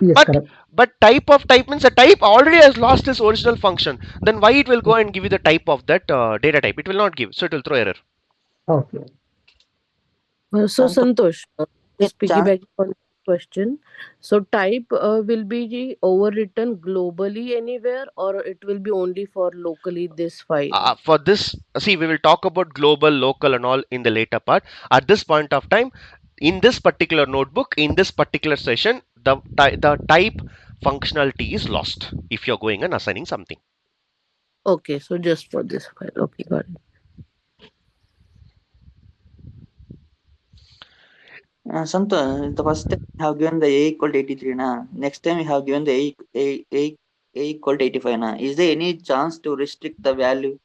Yes, But correct. type of type means a type already has lost its original function. Then why it will go and give you the type of that data type? It will not give. So it will throw error. Okay. So Santosh, just Chat. piggybacking on the question. So type will be overwritten globally anywhere, or it will be only for locally this file. For this, see, we will talk about global, local, and all in the later part. At this point of time, in this particular notebook, in this particular session, the type functionality is lost if you're going and assigning something. Okay, so just for this file. Okay, got it. Santosh, the first time we have given the A equal to 83, na. Next time we have given the A equal to 85, na. Is there any chance to restrict the value?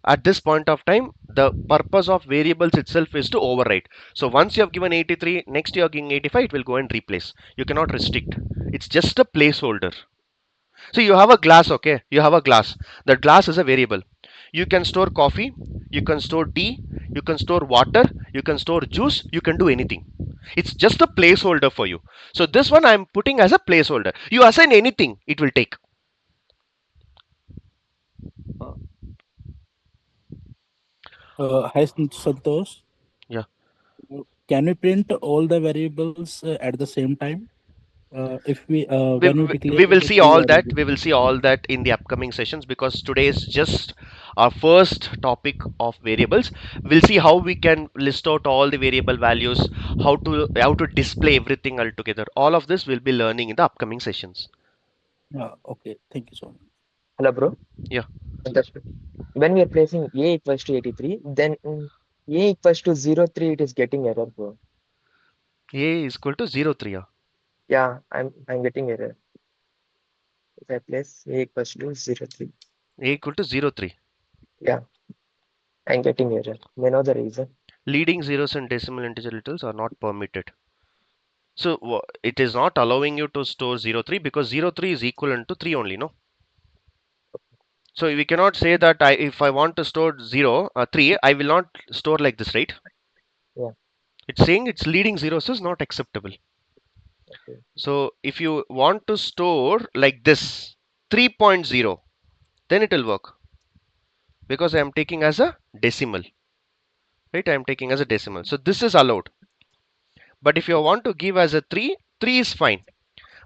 At this point of time, the purpose of variables itself is to override. So once you have given 83, next you are giving 85, it will go and replace. You cannot restrict. It's just a placeholder. So you have a glass, okay? You have a glass. That glass is a variable. You can store coffee, you can store tea, you can store water, you can store juice, you can do anything. It's just a placeholder for you. So this one I'm putting as a placeholder. You assign anything, it will take. Uh, Hi, Santosh. Yeah. Can we print all the variables at the same time? If we we, when we we declare we will the see two all that. variables. We will see all that in the upcoming sessions, because today is just our first topic of variables. We'll see how we can list out all the variable values, how to display everything altogether. All of this we'll be learning in the upcoming sessions. Okay, thank you so much. Hello, bro. Yeah. Understood. When we are placing A equals to 83, then A equals to 03, it is getting error, bro. A is equal to 0 3. Yeah. Yeah, I'm getting error. If I place A equals to 03. A equal to 0 3. Yeah. I'm getting error. May know the reason. Leading zeros and decimal integer literals are not permitted. So it is not allowing you to store 03 because 03 is equivalent to 3 only, no? So we cannot say that if I want to store 3, I will not store like this, right? Yeah. It's saying it's leading zeros is not acceptable. Okay. So if you want to store like this 3.0, then it will work because I am taking as a decimal, right? I am taking as a decimal. So this is allowed. But if you want to give as a 3, 3 is fine.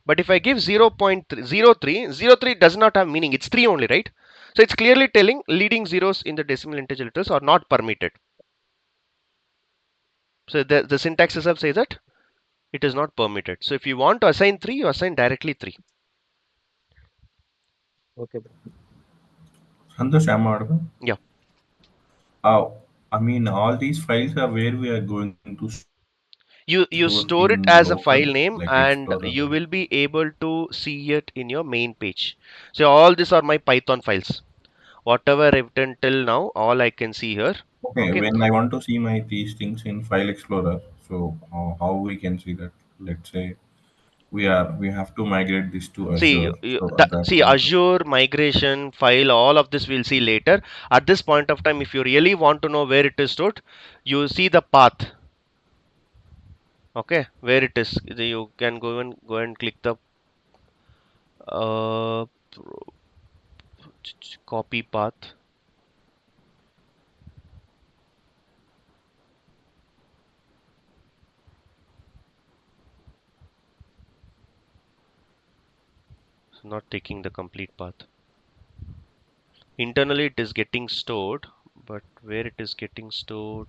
But if I give 0.03 does not have meaning. It's 3 only, right? So it's clearly telling leading zeros in the decimal integer letters are not permitted. So the syntax itself says that it is not permitted. So if you want to assign 3, you assign directly 3. Okay, bro. Santosh, am I audible? Yeah. I mean, all these files are where we are going to store You in store it local, as a file like name Explorer. and you will be able to see it in your main page. So all these are my Python files. Whatever I've written till now, all I can see here. Okay, Okay. when I want to see my these things in File Explorer, so how we can see that? Let's say we have to migrate this to See, Azure. So at that see point, Azure migration file, all of this we'll see later. At this point of time, if you really want to know where it is stored, you see the path. Okay, where it is. You can go and click the uh, copy path. It's not taking the complete path. Internally, it is getting stored, but where it is getting stored,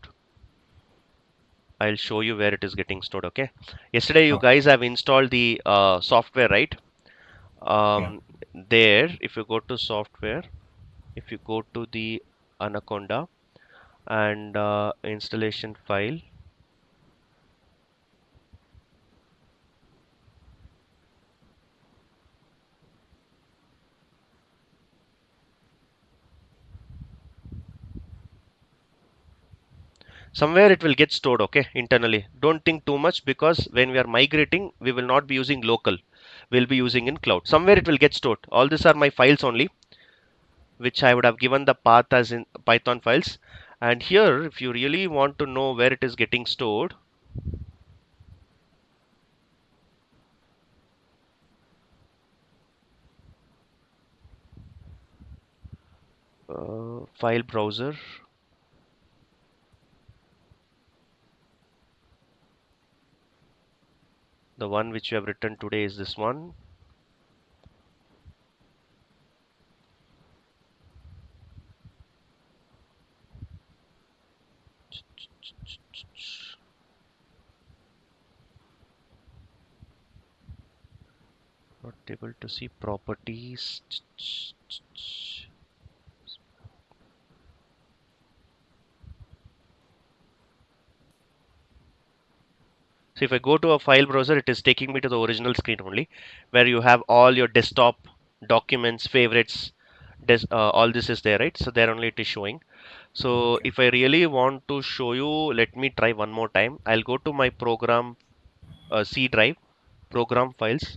I'll show you where it is getting stored. Okay. Yesterday, you guys have installed the software, right? yeah. There, if you go to software, if you go to the Anaconda and installation file, somewhere it will get stored. Okay, internally. Don't think too much because when we are migrating, we will not be using local. We'll be using in cloud. Somewhere it will get stored. All these are my files only, which I would have given the path as in Python files. And here, if you really want to know where it is getting stored, file browser, the one which you have written today is this one. Not able to see properties. So if I go to a file browser, it is taking me to the original screen only, where you have all your desktop documents, favorites, all this is there, right? So there only it is showing. So if I really want to show you, let me try one more time. I'll go to my program C drive, program files.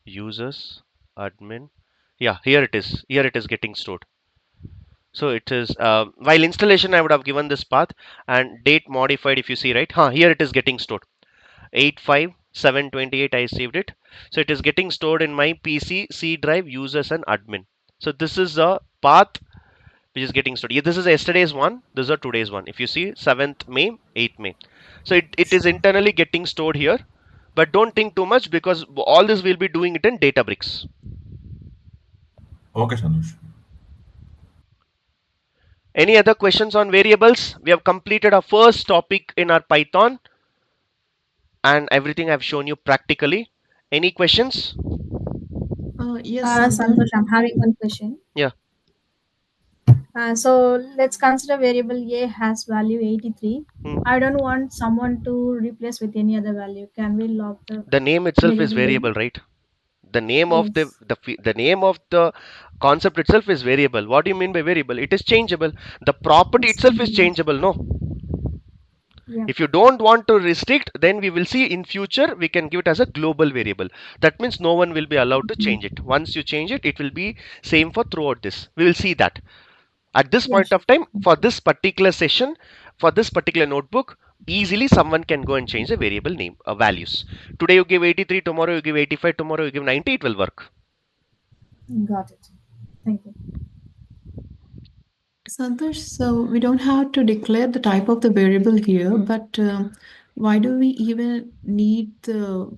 Users, admin. Yeah, here it is. Here it is getting stored. So it is while installation, I would have given this path and date modified. If you see right, here it is getting stored. 85728 I saved it. So it is getting stored in my PC, C drive, users and admin. So this is a path which is getting stored. Yeah, this is yesterday's one. This is a today's one. If you see 7th May, 8th May. So it is internally getting stored here. But don't think too much because all this will be doing it in Databricks. Okay, Santosh. Any other questions on variables? We have completed our first topic in our Python and everything I've shown you practically. Any questions? Yes, Santosh, I'm having one question. Yeah. So let's consider variable a has value 83. Hmm. I don't want someone to replace with any other value. Can we log the The name itself is variable variable, name? right? The name of Yes. the name of the concept itself is variable. What do you mean by variable? It is changeable. The property It's itself is changeable. changeable. No, Yeah. if you don't want to restrict, then we will see in future we can give it as a global variable. That means no one will be allowed to change it. Once you change it, it will be same for throughout this. We will see that. At this Yeah, point sure. of time, for this particular session, for this particular notebook, easily someone can go and change the variable name values. Today you give 83, tomorrow you give 85, tomorrow you give 90, it will work. Got it. Thank you. Santosh, so we don't have to declare the type of the variable here, but why do we even need the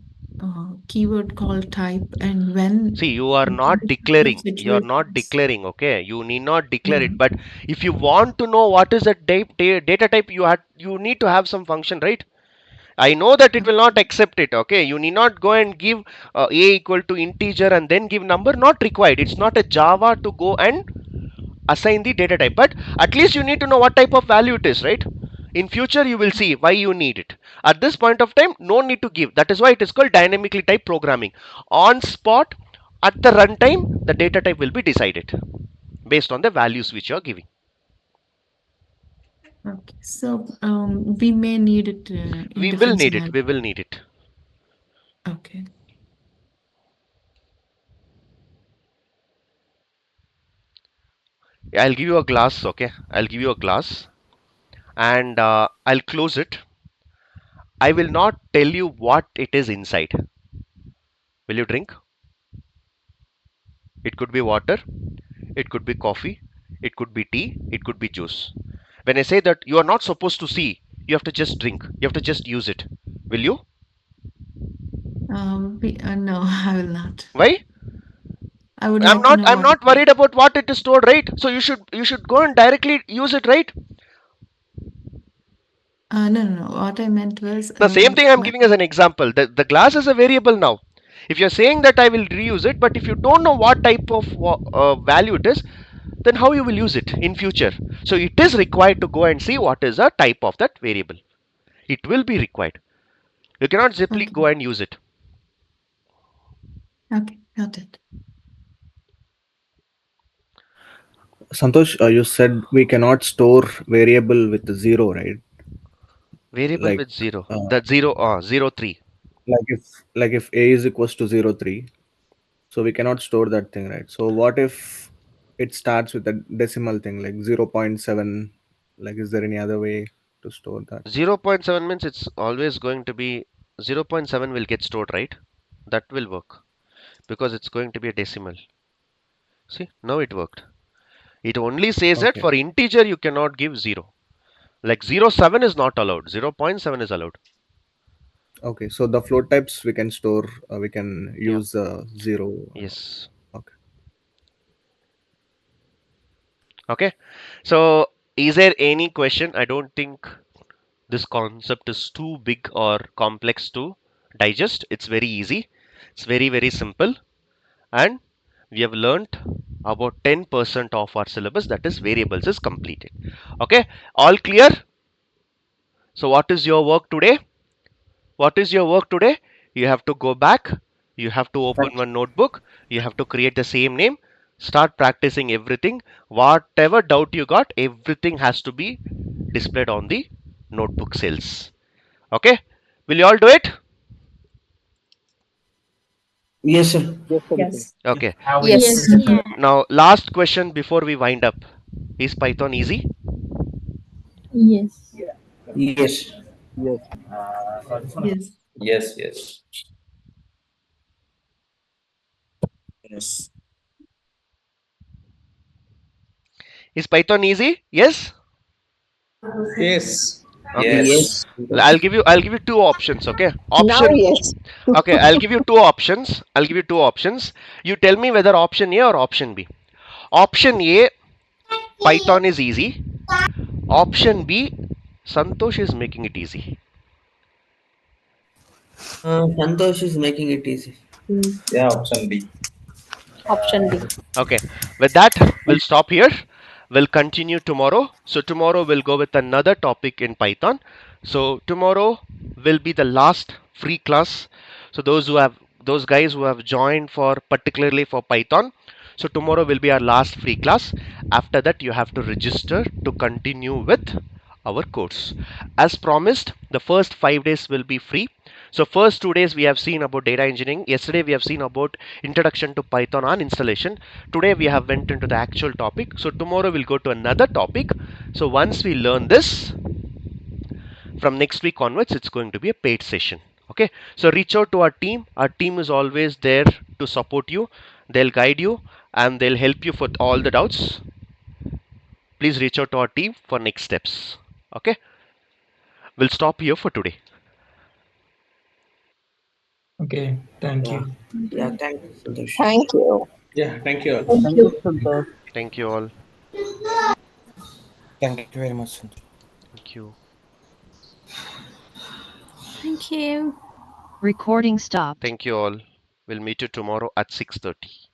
keyword called type and when See, you are in not which kind of declaring. You are not situations? declaring. Okay, you need not declare Yeah. it. But if you want to know what is that data type, you need to have some function, right? I know that it will not accept it. Okay, you need not go and give a equal to integer and then give number. Not required. It's not a Java to go and assign the data type, but at least you need to know what type of value it is, right? In future you will see why you need it. At this point of time, no need to give. That is why it is called dynamically type programming. On spot, at the runtime, the data type will be decided based on the values which you are giving. Okay. So we may need it in We will different need it. scenarios. We will need it. Okay. I'll give you a glass. Okay, I'll give you a glass, and I'll close it. I will not tell you what it is inside. Will you drink? It could be water, it could be coffee, it could be tea, it could be juice. When I say that you are not supposed to see, you have to just drink, you have to just use it. Will you? No, I will not. Why? I would I'm like to not know I'm what it not is. worried about what it is stored, right? So you should go and directly use it, right? No, no, no. What I meant was, The same thing I'm giving as an example. The glass is a variable now. If you're saying that I will reuse it, but if you don't know what type of value it is, then how you will use it in future? So it is required to go and see what is the type of that variable. It will be required. You cannot simply okay, go and use it. okay, got it. Santosh, you said we cannot store variable with zero, right? Variable Like, with zero. uh, That zero, 03. like if a is equals to 0, 3, so we cannot store that thing, right? So what if it starts with a decimal thing like 0.7? Like, is there any other way to store that? 0.7 means it's always going to be 0.7 will get stored, right? That will work because it's going to be a decimal. See, now it worked. It only says that Okay. for integer you cannot give 0. Like 0.7 is not allowed, 0.7 is allowed. Okay. So the float types we can store, we can Yeah, use zero. yes. Okay. Okay, so is there any question? I don't think this concept is too big or complex to digest. It's very easy, it's very, very simple, and we have learnt about 10% of our syllabus, that is variables, is completed. Okay, all clear? So what is your work today? What is your work today? You have to go back, you have to open one notebook, you have to create the same name, start practicing everything. Whatever doubt you got, everything has to be displayed on the notebook cells. Okay, will you all do it? Yes, sir. Yes. Okay, Yes. Yes. now last question before we wind up. Is Python easy? Yes. Yes. Yes. Yes. Yes, yes. Yes. Is Python easy? Yes. Yes. Okay, Yes. Yes. I'll give you two options. Okay, Now, option. yes. Okay, I'll give you two options. I'll give you two options. You tell me whether option A or option B. Option A, Python is easy. Option B, Santosh is making it easy. Santosh is making it easy. Yeah, option B. Option B. Okay, with that, we'll stop here. We'll continue tomorrow. So tomorrow we'll go with another topic in Python. So tomorrow will be the last free class. So those guys who have joined for particularly for Python. So tomorrow will be our last free class. After that you have to register to continue with our course. As promised, the first 5 days will be free. So first 2 days we have seen about data engineering. Yesterday we have seen about introduction to Python and installation. Today we have went into the actual topic. So tomorrow we'll go to another topic. So once we learn this, from next week onwards, it's going to be a paid session. Okay. So reach out to our team. Our team is always there to support you. They'll guide you and they'll help you for all the doubts. Please reach out to our team for next steps. Okay. We'll stop here for today. Okay, thank Yeah. you. Yeah. Thank you, Santosh. Thank you. Yeah, thank you all. Thank you, Santosh. Thank you all. Thank you very much, Santosh. Thank you. Thank you. Recording stopped. Thank you all. We'll meet you tomorrow at 6:30.